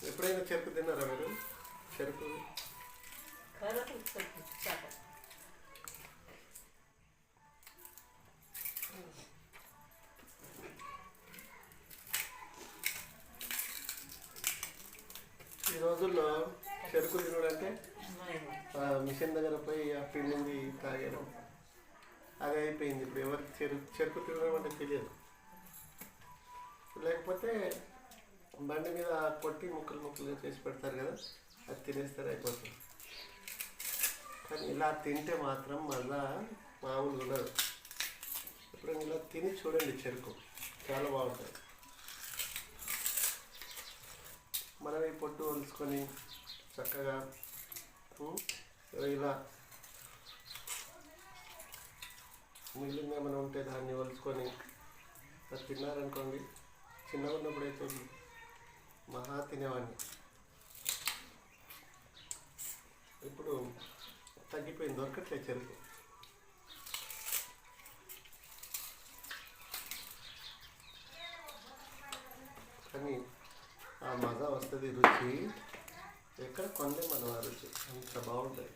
ఎప్పుడైనా చెరుకు తిన్నారా మీరు? చెరుకు ఈ రోజుల్లో చెరుకు తినడంటే మిషన్ దగ్గర పోయి ఆ పిండిని తాగడం అది అయిపోయింది. ఇప్పుడు ఎవరికి చెరుకు తినడం అంటే తెలియదు. లేకపోతే బండి మీద కొట్టి ముక్కలు ముక్కలుగా చేసి పెడతారు కదా, అది తినేస్తారు, అయిపోతుంది. కానీ ఇలా తింటే మాత్రం మళ్ళా మామూలుగా ఉండదు. ఇప్పుడు ఇలా తిని చూడండి, చెరుకు చాలా బాగుంటుంది. మనం ఈ పొట్టు వలుసుకొని చక్కగా ఇలా మిగిలిన ఏమైనా ఉంటే దాన్ని వలుసుకొని అది తిన్నారనుకోండి. చిన్నగా ఉన్నప్పుడు అయితే మహా తినేవాడిని. ఇప్పుడు తగ్గిపోయింది, దొరకట్లేదు చెరుకు. కానీ ఆ మజా వస్తుంది, రుచి ఎక్కడ కొనలే మనం. ఆ రుచి అంత బాగుంటుంది.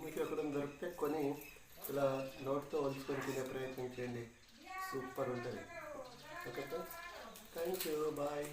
మీకు ఎక్కడైనా దొరికితే కొని ఇలా నోట్తో వలుచుకొని తినే ప్రయత్నం చేయండి, సూపర్ ఉంటుంది. Okay friends, thank you, bye.